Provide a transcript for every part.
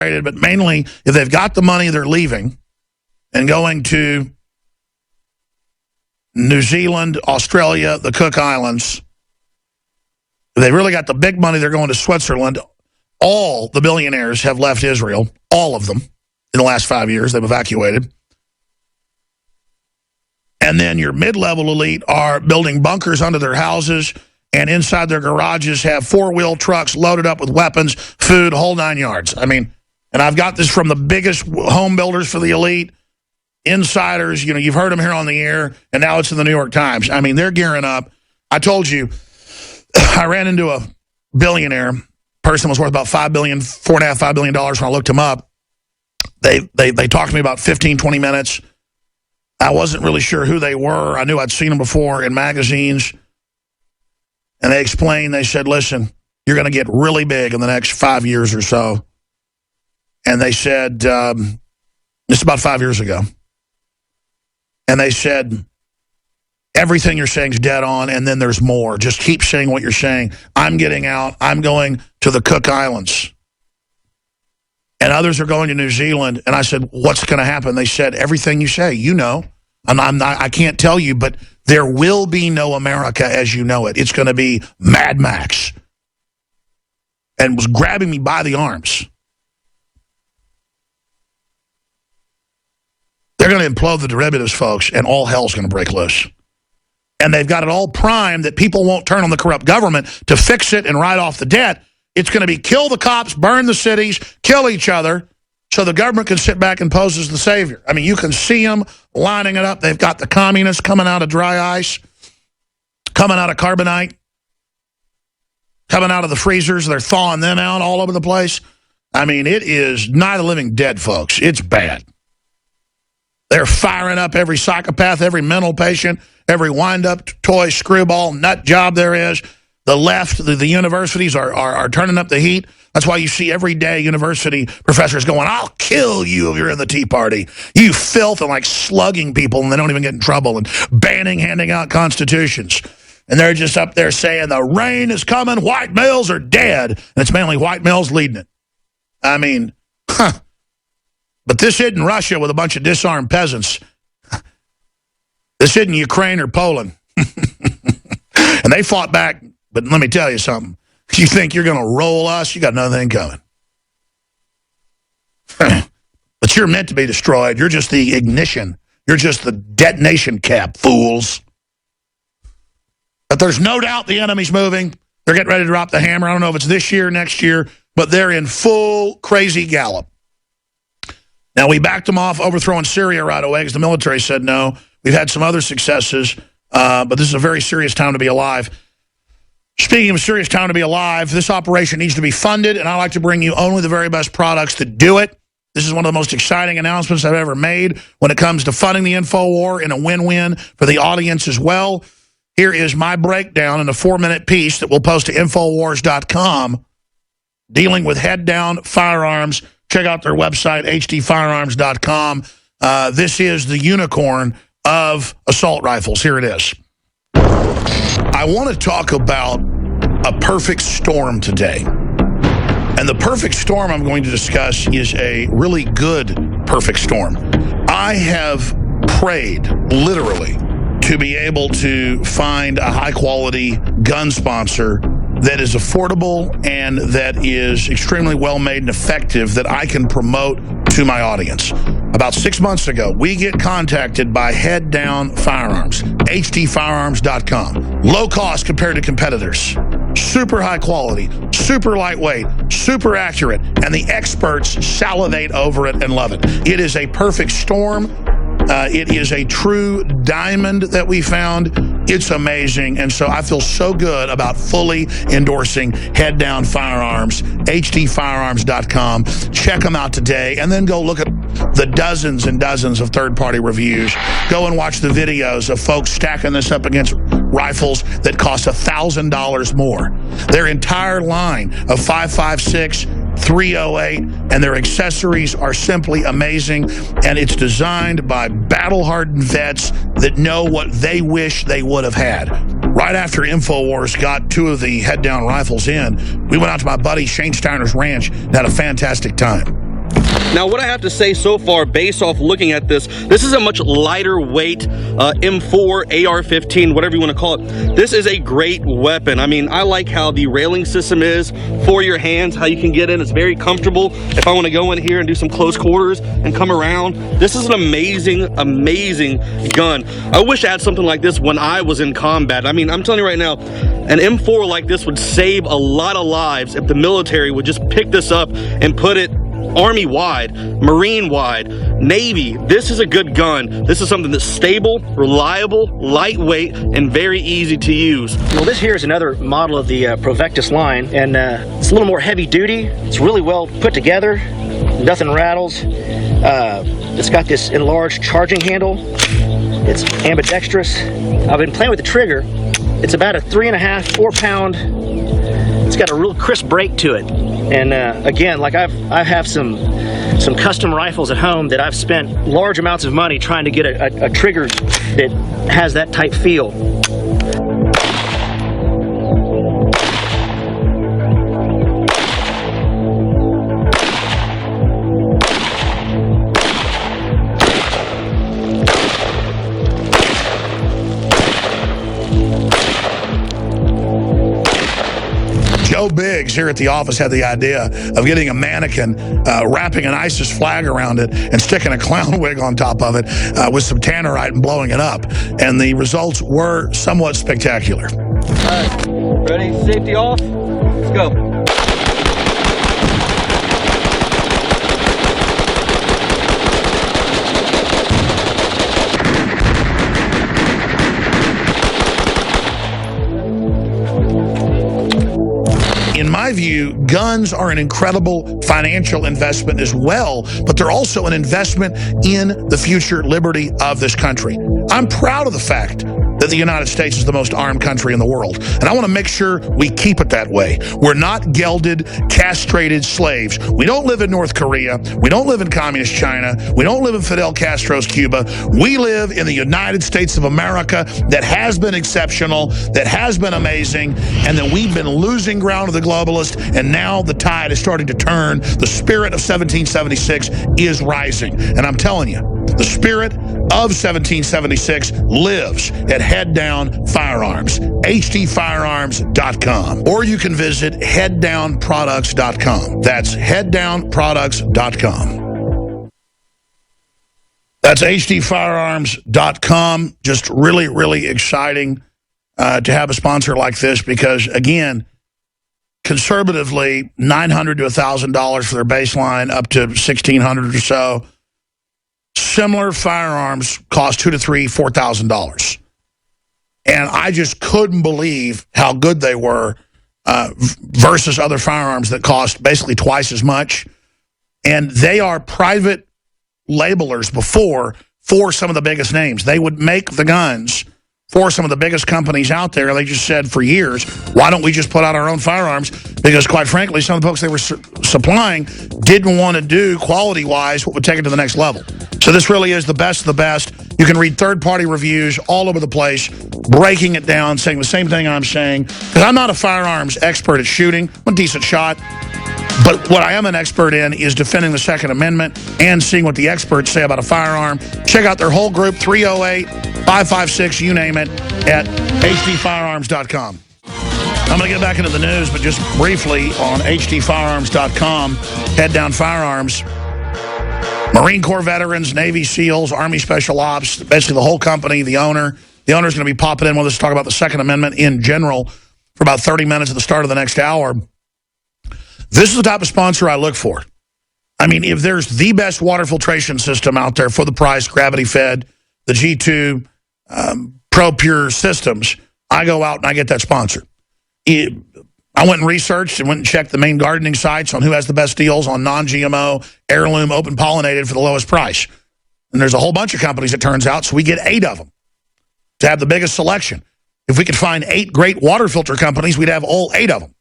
but mainly if they've got the money, they're leaving and going to New Zealand, Australia, the Cook Islands. If they really got the big money, they're going to Switzerland. All the billionaires have left Israel, all of them, in the last 5 years. They've evacuated. And then your mid-level elite are building bunkers under their houses, and inside their garages have four-wheel trucks loaded up with weapons, food, whole 9 yards. I mean, and I've got this from the biggest home builders for the elite, insiders. You know, you've heard them here on the air, and now it's in the New York Times. I mean, they're gearing up. I told you, I ran into a billionaire person was worth about $4.5, $5 billion when I looked him up. They talked to me about 15, 20 minutes. I wasn't really sure who they were. I knew I'd seen them before in magazines. And they explained, they said, listen, you're going to get really big in the next 5 years or so. And they said, this about 5 years ago. And they said, everything you're saying is dead on, and then there's more. Just keep saying what you're saying. I'm getting out. I'm going to the Cook Islands. And others are going to New Zealand. And I said, what's going to happen? They said, everything you say, you know. I can't tell you, but there will be no America as you know it. It's going to be Mad Max. And was grabbing me by the arms. They're going to implode the derivatives, folks, and all hell's going to break loose. And they've got it all primed that people won't turn on the corrupt government to fix it and write off the debt. It's going to be kill the cops, burn the cities, kill each other, so the government can sit back and pose as the savior. I mean, you can see them lining it up. They've got the communists coming out of dry ice, coming out of carbonite, coming out of the freezers. They're thawing them out all over the place. I mean, it is Night of the Living Dead, folks. It's bad. They're firing up every psychopath, every mental patient, every wind-up toy, screwball, nut job there is. The left, the universities are turning up the heat. That's why you see every day university professors going, I'll kill you if you're in the Tea Party. You filth, and like slugging people, and they don't even get in trouble, and handing out constitutions. And they're just up there saying, the rain is coming, white males are dead. And it's mainly white males leading it. I mean, But this isn't Russia with a bunch of disarmed peasants. This isn't Ukraine or Poland. And they fought back. But let me tell you something. You think you're going to roll us? You got another thing coming. But you're meant to be destroyed. You're just the ignition. You're just the detonation cap, fools. But there's no doubt the enemy's moving. They're getting ready to drop the hammer. I don't know if it's this year, next year, but they're in full crazy gallop. Now, we backed them off overthrowing Syria right away because the military said no. We've had some other successes, but this is a very serious time to be alive. Speaking of a serious time to be alive, this operation needs to be funded, and I like to bring you only the very best products to do it. This is one of the most exciting announcements I've ever made when it comes to funding the InfoWar in a win-win for the audience as well. Here is my breakdown in a 4-minute piece that we'll post to Infowars.com dealing with head-down firearms. Check out their website, hdfirearms.com. This is the unicorn of assault rifles. Here it is. I want to talk about a perfect storm today. And the perfect storm I'm going to discuss is a really good perfect storm. I have prayed, literally, to be able to find a high-quality gun sponsor that is affordable and that is extremely well-made and effective that I can promote to my audience. About 6 months ago, we get contacted by Head Down Firearms, hdfirearms.com. Low cost compared to competitors. Super high quality, super lightweight, super accurate, and the experts salivate over it and love it. It is a perfect storm. It is a true diamond that we found. It's amazing. And so I feel so good about fully endorsing Head Down Firearms, hdfirearms.com. Check them out today. And then go look at the dozens and dozens of third-party reviews. Go and watch the videos of folks stacking this up against rifles that cost $1,000 more. Their entire line of 5.56, 308, and their accessories are simply amazing, and it's designed by battle-hardened vets that know what they wish they would have had. Right after InfoWars got 2 of the head-down rifles in, we went out to my buddy Shane Steiner's ranch and had a fantastic time. Now, what I have to say so far, based off looking at this is a much lighter weight M4, AR-15, whatever you want to call it. This is a great weapon. I mean, I like how the railing system is for your hands, how you can get in. It's very comfortable. If I want to go in here and do some close quarters and come around, this is an amazing, amazing gun. I wish I had something like this when I was in combat. I mean, I'm telling you right now, an M4 like this would save a lot of lives if the military would just pick this up and put it Army-wide, Marine-wide, Navy. This is a good gun. This is something that's stable, reliable, lightweight, and very easy to use. Well, this here is another model of the Provectus line, and it's a little more heavy duty. It's really well put together. Nothing rattles. It's got this enlarged charging handle. It's ambidextrous. I've been playing with the trigger. It's about a 3.5, 4 pound. It's got a real crisp break to it. And again, like I have some custom rifles at home that I've spent large amounts of money trying to get a trigger that has that type feel. Joe Biggs here at the office had the idea of getting a mannequin, wrapping an ISIS flag around it, and sticking a clown wig on top of it with some tannerite and blowing it up. And the results were somewhat spectacular. All right, ready? Safety off. Let's go. In my view, guns are an incredible financial investment as well, but they're also an investment in the future liberty of this country. I'm proud of the fact that the United States is the most armed country in the world, and I want to make sure we keep it that way. We're not gelded, castrated slaves. We don't live in North Korea. We don't live in communist China. We don't live in Fidel Castro's Cuba. We live in the United States of America that has been exceptional, that has been amazing, and that we've been losing ground to the globalists, and now the tide is starting to turn. The spirit of 1776 is rising, and I'm telling you, the spirit of 1776 lives at Head Down Firearms, hdfirearms.com. Or you can visit headdownproducts.com. That's headdownproducts.com. That's hdfirearms.com. Just really, really exciting to have a sponsor like this because, again, conservatively, $900 to $1,000 for their baseline, up to $1,600 or so. Similar firearms cost $2,000 to $3,000, $4,000. And I just couldn't believe how good they were versus other firearms that cost basically twice as much. And they are private labelers before for some of the biggest names. They would make the guns for some of the biggest companies out there. They just said for years, why don't we just put out our own firearms? Because quite frankly, some of the folks they were supplying didn't want to do quality-wise what would take it to the next level. So this really is the best of the best. You can read third-party reviews all over the place, breaking it down, saying the same thing I'm saying. Because I'm not a firearms expert at shooting. I'm a decent shot. But what I am an expert in is defending the Second Amendment and seeing what the experts say about a firearm. Check out their whole group, 308-556, you name it, at hdfirearms.com. I'm going to get back into the news, but just briefly on hdfirearms.com, Head Down Firearms. Marine Corps veterans, Navy SEALs, Army Special Ops, basically the whole company, the owner. The owner's going to be popping in with us to talk about the Second Amendment in general for about 30 minutes at the start of the next hour. This is the type of sponsor I look for. I mean, if there's the best water filtration system out there for the price, gravity fed, the G2 Pro Pure systems, I go out and I get that sponsor. I went and researched and went and checked the main gardening sites on who has the best deals on non-GMO, heirloom, open pollinated for the lowest price. And there's a whole bunch of companies, it turns out, so we get 8 of them to have the biggest selection. If we could find 8 great water filter companies, we'd have all 8 of them.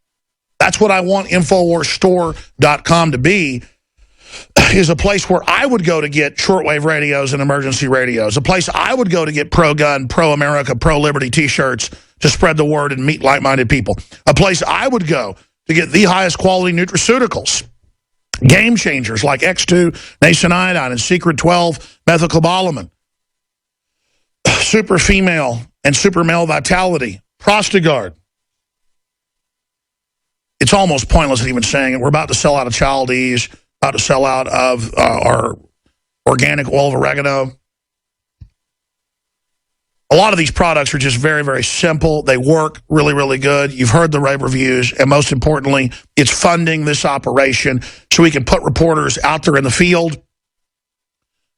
That's what I want InfoWarsStore.com to be, is a place where I would go to get shortwave radios and emergency radios, a place I would go to get pro-gun, pro-America, pro-liberty T-shirts to spread the word and meet like-minded people, a place I would go to get the highest quality nutraceuticals Game changers like X2, nasenidine, and Secret 12 methylcobalamin. Super female and super male vitality. Prostagard. It's almost pointless even saying it. We're about to sell out of Child Ease, about to sell out of our organic oil of oregano. A lot of these products are just very, very simple. They work really, really good. You've heard the rave reviews. And most importantly, it's funding this operation so we can put reporters out there in the field.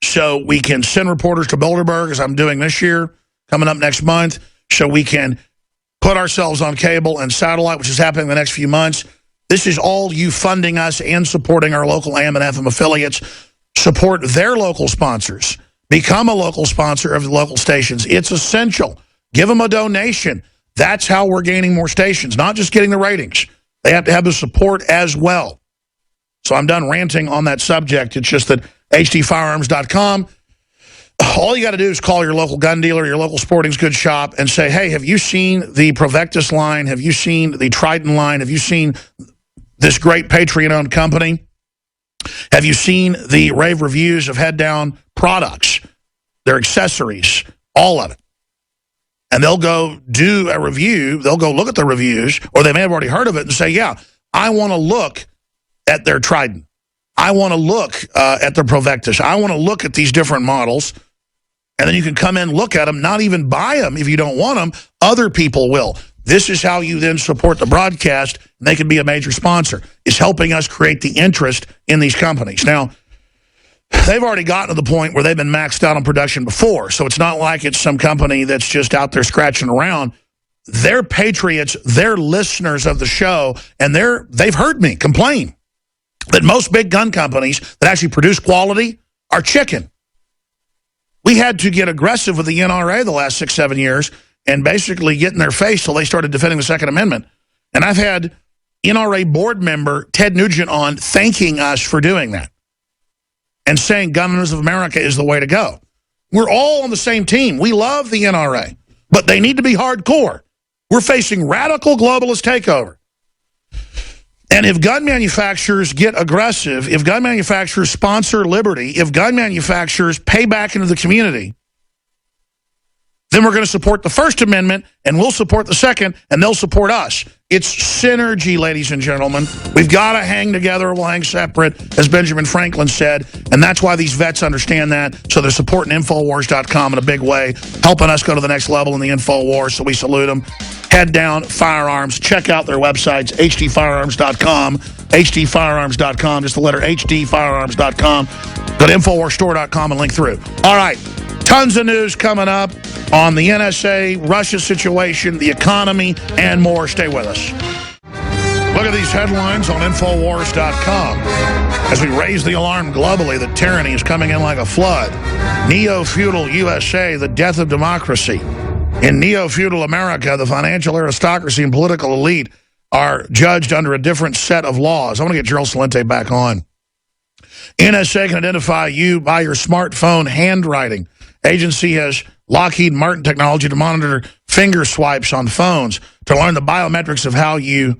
So we can send reporters to Bilderberg, as I'm doing this year, coming up next month. So we can put ourselves on cable and satellite, which is happening in the next few months. This is all you funding us and supporting our local AM and FM affiliates. Support their local sponsors. Become a local sponsor of the local stations. It's essential. Give them a donation. That's how we're gaining more stations, not just getting the ratings. They have to have the support as well. So I'm done ranting on that subject. It's just that hdfirearms.com, all you got to do is call your local gun dealer, your local sporting goods shop, and say, hey, have you seen the Provectus line? Have you seen the Trident line? Have you seen this great Patreon-owned company? Have you seen the rave reviews of Head Down products, their accessories, all of it? And they'll go do a review. They'll go look at the reviews, or they may have already heard of it and say, yeah, I want to look at their Trident. I want to look at their Provectus. I want to look at these different models. And then you can come in, look at them, not even buy them if you don't want them. Other people will. This is how you then support the broadcast, and they can be a major sponsor. It's helping us create the interest in these companies. Now, they've already gotten to the point where they've been maxed out on production before, so it's not like it's some company that's just out there scratching around. They're patriots, they're listeners of the show, and they've heard me complain that most big gun companies that actually produce quality are chicken. We had to get aggressive with the NRA the last 6-7 years and basically get in their face till they started defending the Second Amendment. And I've had NRA board member Ted Nugent on thanking us for doing that and saying Gun Owners of America is the way to go. We're all on the same team. We love the NRA, but they need to be hardcore. We're facing radical globalist takeover. And if gun manufacturers get aggressive, if gun manufacturers sponsor liberty, if gun manufacturers pay back into the community, then we're going to support the First Amendment, and we'll support the Second, and they'll support us. It's synergy, ladies and gentlemen. We've got to hang together, we'll hang separate, as Benjamin Franklin said, and that's why these vets understand that, so they're supporting Infowars.com in a big way, helping us go to the next level in the Infowars, so we salute them. Head Down Firearms. Check out their websites, hdfirearms.com, hdfirearms.com, just the letter hdfirearms.com. Go to InfoWarsStore.com and link through. All right, tons of news coming up on the NSA, Russia situation, the economy, and more. Stay with us. Look at these headlines on Infowars.com. As we raise the alarm globally that tyranny is coming in like a flood. Neo-feudal USA, the death of democracy. In neo-feudal America, the financial aristocracy and political elite are judged under a different set of laws. I want to get Gerald Salente back on. NSA can identify you by your smartphone handwriting. Agency has Lockheed Martin technology to monitor finger swipes on phones to learn the biometrics of how you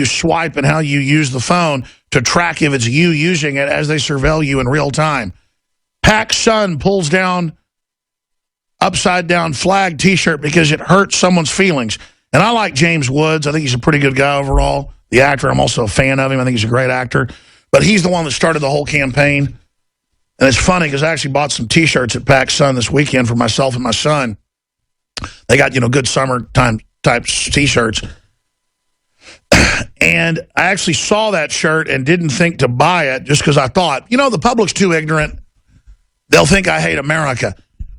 swipe and how you use the phone to track if it's you using it as they surveil you in real time. PacSun pulls down upside-down flag T-shirt because it hurts someone's feelings. And I like James Woods. I think he's a pretty good guy overall. The actor, I'm also a fan of him. I think he's a great actor. But he's the one that started the whole campaign. And it's funny because I actually bought some T-shirts at PacSun this weekend for myself and my son. They got, good summertime type T-shirts. And I actually saw that shirt and didn't think to buy it just because I thought, the public's too ignorant. They'll think I hate America.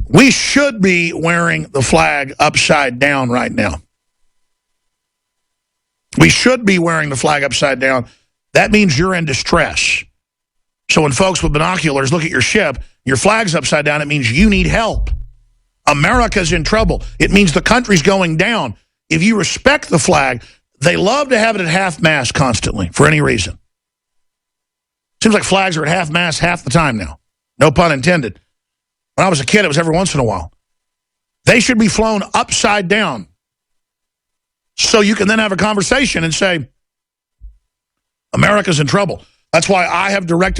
We should be wearing the flag upside down right now. We should be wearing the flag upside down. That means you're in distress. So when folks with binoculars look at your ship, your flag's upside down, it means you need help. America's in trouble. It means the country's going down. If you respect the flag, they love to have it at half-mast constantly for any reason. Seems like flags are at half-mast half the time now. No pun intended. When I was a kid, it was every once in a while. They should be flown upside down so you can then have a conversation and say, America's in trouble. That's why I have directed